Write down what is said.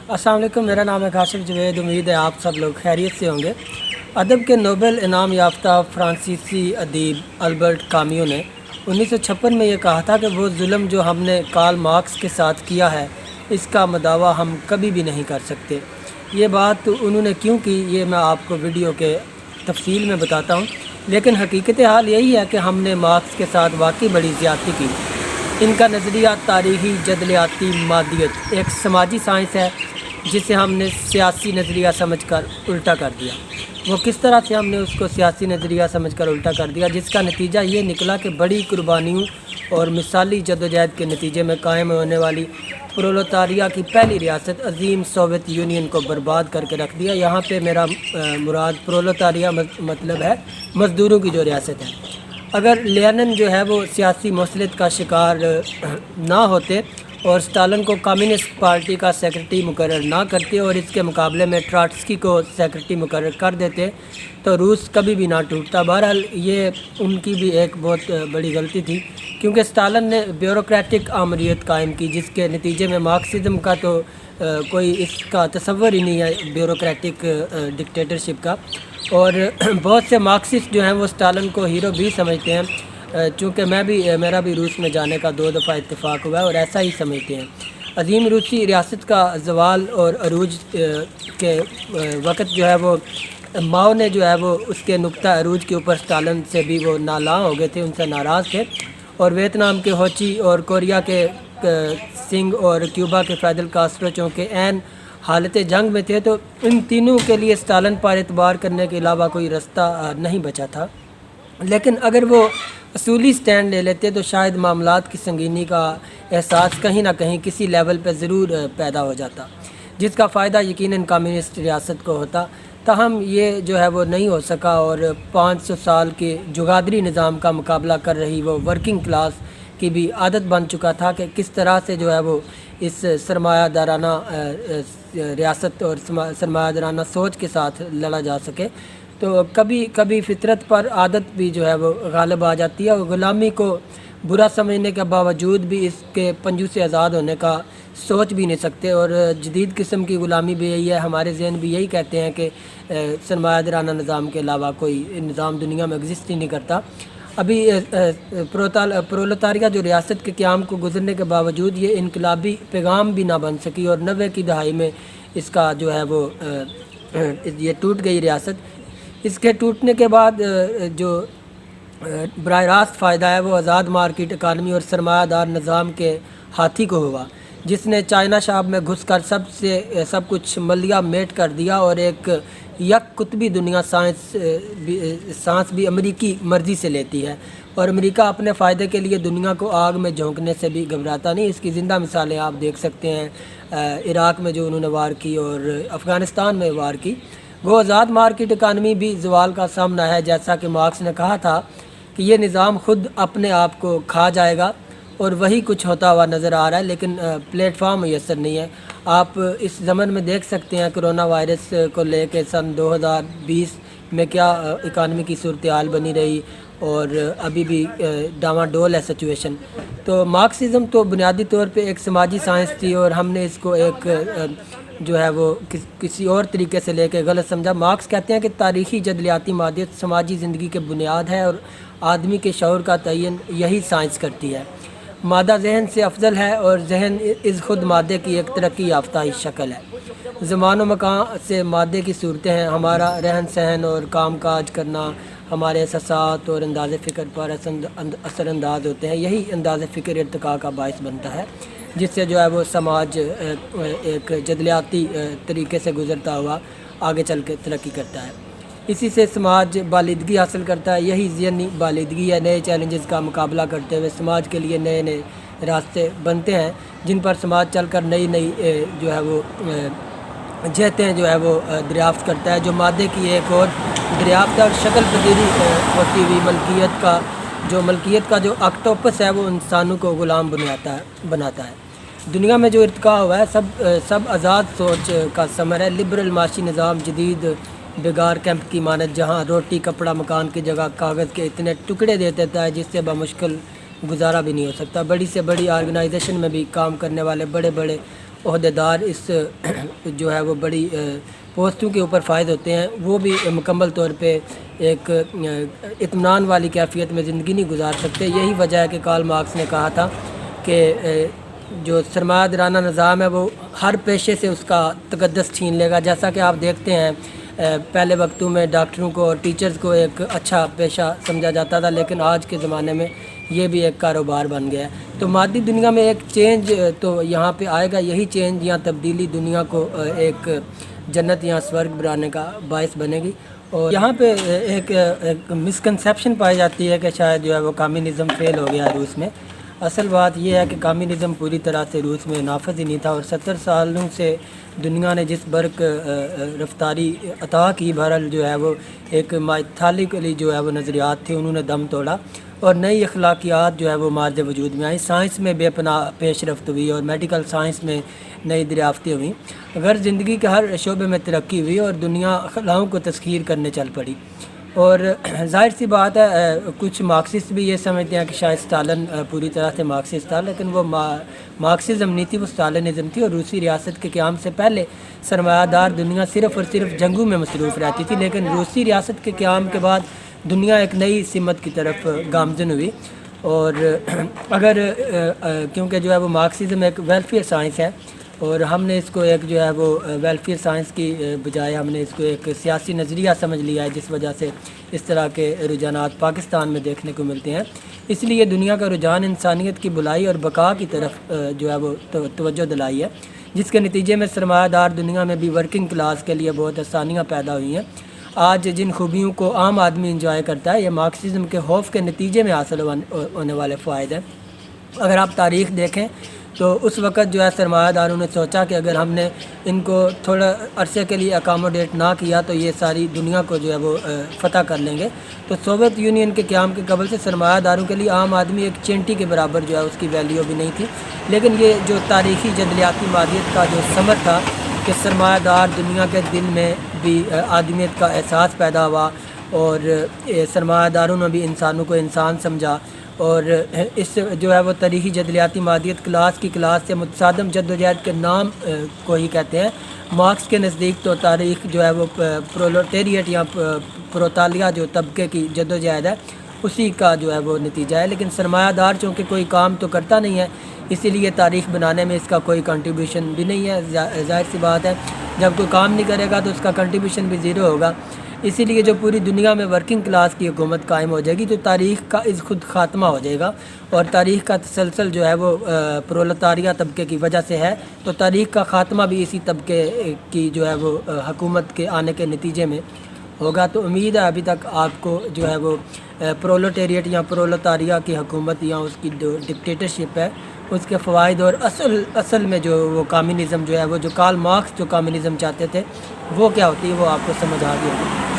अस्सलाम वालेकुम। मेरा नाम है काशिफ जवेद। उम्मीद है आप सब लोग खैरियत से होंगे। अदब के नोबेल इनाम याफ्ता फ्रांसीसी अदीब अल्बर्ट काम्यू ने 1956 में ये कहा था कि वो जुल्म जो हमने कार्ल मार्क्स के साथ किया है इसका मदावा हम कभी भी नहीं कर सकते। ये बात उन्होंने क्यों की ये मैं आपको वीडियो के तफसील में बताता हूँ, लेकिन हकीकत हाल यही है कि हमने मार्क्स के साथ वाकई बड़ी ज़्यादती की। इनका नज़रिया तारीख़ी जदलियाती मादियत एक समाजी साइंस है जिसे हमने सियासी नज़रिया समझकर उल्टा कर दिया। वो किस तरह से हमने उसको सियासी नज़रिया समझकर उल्टा कर दिया, जिसका नतीजा ये निकला कि बड़ी कुर्बानियों और मिसाली जदोजहद के नतीजे में कायम होने वाली प्रोलेटारिया की पहली रियासत अजीम सोवियत यूनियन को बर्बाद करके रख दिया। यहाँ पे मेरा मुराद प्रोलेटारिया मतलब है मज़दूरों की जो रियासत है। अगर लेनिन जो है वो सियासी मसलियत का शिकार ना होते और स्टालिन को कम्युनिस्ट पार्टी का सेक्रेटरी मुकर्रर ना करते और इसके मुकाबले में ट्रॉट्स्की को सेक्रेटरी मुकर्रर कर देते तो रूस कभी भी ना टूटता। बहरहाल ये उनकी भी एक बहुत बड़ी गलती थी, क्योंकि स्टालिन ने ब्यूरोक्रेटिक आमरीत कायम की जिसके नतीजे में मार्क्सिज्म का तो कोई इसका तसव्वुर ही नहीं है, ब्यूरोक्रेटिक डिक्टेटरशिप का। और बहुत से मार्क्सिस्ट जो हैं वो स्टालिन को हीरो भी समझते हैं, चूँकि मेरा भी रूस में जाने का 2 दफ़ा इत्तेफाक हुआ है और ऐसा ही समझते हैं। अजीम रूसी रियासत का जवाल और अरूज के वक़्त जो है वो माओ ने जो है वो उसके नुक्ता अरूज के ऊपर स्टालिन से भी वो नाला हो गए थे, उनसे नाराज़ थे। और वियतनाम के होची और कोरिया के सिंह और क्यूबा के फैदल कास्ट्रो चूँकि ऐन हालत जंग में थे, तो इन तीनों के लिए स्टालिन पर एतबार करने के अलावा कोई रास्ता नहीं बचा था। लेकिन अगर वो असूली स्टैंड ले लेते तो शायद मामलात की संगीनी का एहसास कहीं ना कहीं किसी लेवल पर ज़रूर पैदा हो जाता, जिसका फ़ायदा यकीनन कम्युनिस्ट रियासत को होता। ताहम ये जो है वो नहीं हो सका और 500 साल के जुगादरी निज़ाम का मुकाबला कर रही वो वर्किंग क्लास की भी आदत बन चुका था कि किस तरह से जो है वो इस सरमायादाराना रियासत और सरमायादाराना सोच के साथ लड़ा जा सके। तो कभी कभी फितरत पर आदत भी जो है वो गालिब आ जाती है और ग़ुलामी को बुरा समझने के बावजूद भी इसके पंजों से आज़ाद होने का सोच भी नहीं सकते। और जदीद किस्म की ग़ुलामी भी यही है, हमारे ज़हन भी यही कहते हैं कि सरमायादाराना निज़ाम के अलावा कोई निज़ाम दुनिया में एग्जिस्ट ही नहीं करता। अभी प्रोलेटारिया जो रियासत के क़याम को गुजरने के बावजूद ये इनकलाबी पैगाम भी ना बन सकी और 90 की दहाई में इसका जो है वो ये टूट गई रियासत। इसके टूटने के बाद जो बराह रास्त फ़ायदा है वो आज़ाद मार्केट इकानमी और सरमायादार निज़ाम के हाथी को हुआ, जिसने चाइना शाब में घुसकर सब कुछ मलिया मेट कर दिया और एक यक कुतबी दुनिया सांस भी अमेरिकी मर्ज़ी से लेती है। और अमेरिका अपने फ़ायदे के लिए दुनिया को आग में झोंकने से भी घबराता नहीं। इसकी ज़िंदा मिसालें आप देख सकते हैं, इराक़ में जो उन्होंने वार की और अफ़गानिस्तान में वार की। वो आज़ाद मार्केट इकानमी भी ज़वाल का सामना है, जैसा कि मार्क्स ने कहा था कि ये निज़ाम ख़ुद अपने आप को खा जाएगा और वही कुछ होता हुआ नज़र आ रहा है, लेकिन प्लेटफार्म मैसर नहीं है। आप इस ज़मन में देख सकते हैं कोरोना वायरस को लेकर सन 2020 में क्या इकानमी की सूरत हाल बनी रही और अभी भी डामाडोल है सिचुएशन। तो मार्क्सिज़म तो बुनियादी तौर पे एक समाजी साइंस थी और हमने इसको एक जो है वो किसी और तरीके से लेके गलत समझा। मार्क्स कहते हैं कि तारीख़ी जदलियाती मादियत समाजी ज़िंदगी के बुनियाद है और आदमी के शऊर का तयन यही साइंस करती है। मादा जहन से अफजल है और जहन इस खुद मादे की एक तरक्की याफ्ता ही शक्ल है। ज़मान व मकान से मादे की सूरतें हैं, हमारा रहन सहन और काम काज करना हमारे एहसासात और अंदाज़ फ़िक्र पर असरअंदाज होते हैं। यही अंदाज़ फ़िक्र इर्तिका का बाइस बनता है, जिससे जो है वो समाज एक जदलियाती तरीके से गुज़रता हुआ आगे चल के तरक्की करता है। इसी से समाज बालिदगी हासिल करता है। यही ज़हनी बालिदगी है, नए चैलेंजेस का मुकाबला करते हुए समाज के लिए नए नए रास्ते बनते हैं, जिन पर समाज चलकर नई नई जो है वो जहतें जो है वो दरियाफ़्त करता है, जो मादे की एक और दरियाफ़्त और शक्ल पजीरी होती हुई मलकियत का जो ऑक्टोपस है वो इंसानों को ग़ुलाम बनाता है। दुनिया में जो इर्तिका हुआ है सब आज़ाद सोच का समर है। लिबरल माशी निज़ाम जदीद बेगार कैंप की मानद, जहाँ रोटी कपड़ा मकान की जगह कागज़ के इतने टुकड़े दे देता है जिससे बामुश्किल गुजारा भी नहीं हो सकता। बड़ी से बड़ी ऑर्गेनाइजेशन में भी काम करने वाले बड़े बड़े عہدیدار اس جو ہے وہ بڑی پوسٹوں کے اوپر فائز ہوتے ہیں وہ بھی مکمل طور پہ ایک اطمینان والی کیفیت میں زندگی نہیں گزار سکتے۔ یہی وجہ ہے کہ کارل مارکس نے کہا تھا کہ جو سرمایہ دارانہ نظام ہے وہ ہر پیشے سے اس کا تقدس چھین لے گا۔ جیسا کہ آپ دیکھتے ہیں پہلے وقتوں میں ڈاکٹروں کو اور ٹیچرز کو ایک اچھا پیشہ سمجھا جاتا تھا، لیکن آج کے زمانے میں یہ بھی ایک کاروبار بن گیا ہے۔ تو مادی دنیا میں ایک چینج تو یہاں پہ آئے گا، یہی چینج یا تبدیلی دنیا کو ایک جنت یا سورگ بنانے کا باعث بنے گی۔ اور یہاں پہ ایک مسکنسیپشن پائی جاتی ہے کہ شاید جو ہے وہ کمیونزم فیل ہو گیا ہے روس میں۔ اصل بات یہ ہے کہ کمیونزم پوری طرح سے روس میں نافذ ہی نہیں تھا، اور 70 سالوں سے دنیا نے جس برق رفتاری عطا کی، بہرحال جو ہے وہ ایک مائتھالکلی جو ہے وہ نظریات تھے انہوں نے دم توڑا، اور نئی اخلاقیات جو ہے وہ مارج وجود میں آئی۔ سائنس میں بے پناہ پیش رفت ہوئی اور میڈیکل سائنس میں نئی دریافتیں ہوئیں، اگر زندگی کے ہر شعبے میں ترقی ہوئی اور دنیا خلاؤں کو تسخیر کرنے چل پڑی۔ اور ظاہر سی بات ہے کچھ مارکسسٹ بھی یہ سمجھتے ہیں کہ شاید اسٹالن پوری طرح سے مارکسسٹ تھا، لیکن وہ مارکسزم نہیں تھی، وہ اسٹالنزم تھی، اور روسی ریاست کے قیام سے پہلے سرمایہ دار دنیا صرف اور صرف جنگوں میں مصروف رہتی تھی، لیکن روسی ریاست کے قیام کے بعد دنیا ایک نئی سمت کی طرف گامزن ہوئی۔ اور اگر کیونکہ جو ہے وہ مارکسزم ایک ویلفیئر سائنس ہے، اور ہم نے اس کو ایک جو ہے وہ ویلفیئر سائنس کی بجائے ہم نے اس کو ایک سیاسی نظریہ سمجھ لیا ہے، جس وجہ سے اس طرح کے رجحانات پاکستان میں دیکھنے کو ملتے ہیں۔ اس لیے دنیا کا رجحان انسانیت کی بھلائی اور بقا کی طرف جو ہے وہ توجہ دلائی ہے، جس کے نتیجے میں سرمایہ دار دنیا میں بھی ورکنگ کلاس کے لیے بہت آسانیاں پیدا ہوئی ہیں۔ آج جن خوبیوں کو عام آدمی انجوائے کرتا ہے، یہ مارکسزم کے خوف کے نتیجے میں حاصل ہونے والے فوائد ہیں۔ اگر آپ تاریخ دیکھیں تو اس وقت جو ہے سرمایہ داروں نے سوچا کہ اگر ہم نے ان کو تھوڑا عرصے کے لیے اکاموڈیٹ نہ کیا تو یہ ساری دنیا کو جو ہے وہ فتح کر لیں گے۔ تو سوویت یونین کے قیام کے قبل سے سرمایہ داروں کے لیے عام آدمی ایک چینٹی کے برابر جو ہے اس کی ویلیو بھی نہیں تھی، لیکن یہ جو تاریخی جدلیاتی مادیت کا جو ثمر تھا کہ سرمایہ دار دنیا کے دل میں بھی آدمیت کا احساس پیدا ہوا، اور سرمایہ داروں نے بھی انسانوں کو انسان سمجھا، اور اس جو ہے وہ تاریخی جدلیاتی مادیت کلاس کی کلاس سے متصادم جدوجہد کے نام کو ہی کہتے ہیں۔ مارکس کے نزدیک تو تاریخ جو ہے وہ پرولوٹیریٹ یا پروتالیہ جو طبقے کی جدوجہد ہے اسی کا جو ہے وہ نتیجہ ہے، لیکن سرمایہ دار چونکہ کوئی کام تو کرتا نہیں ہے، اسی لیے تاریخ بنانے میں اس کا کوئی کنٹریبیوشن بھی نہیں ہے۔ ظاہر سی بات ہے جب کوئی کام نہیں کرے گا تو اس کا کنٹریبیوشن بھی زیرو ہوگا۔ اسی لیے جو پوری دنیا میں ورکنگ کلاس کی حکومت قائم ہو جائے گی تو تاریخ کا اس خود خاتمہ ہو جائے گا، اور تاریخ کا تسلسل جو ہے وہ پرولتاریہ طبقے کی وجہ سے ہے، تو تاریخ کا خاتمہ بھی اسی طبقے کی جو ہے وہ حکومت کے آنے کے نتیجے میں ہوگا۔ تو امید ہے ابھی تک آپ کو جو ہے وہ پرولوٹیریٹ یا پرولتاریہ کی حکومت یا اس کی جو ڈکٹیٹرشپ ہے اس کے فوائد، اور اصل میں جو وہ کمیونزم جو ہے وہ جو کارل مارکس جو کمیونزم چاہتے تھے وہ کیا ہوتی ہے وہ آپ کو سمجھ آ گئی ہوگی۔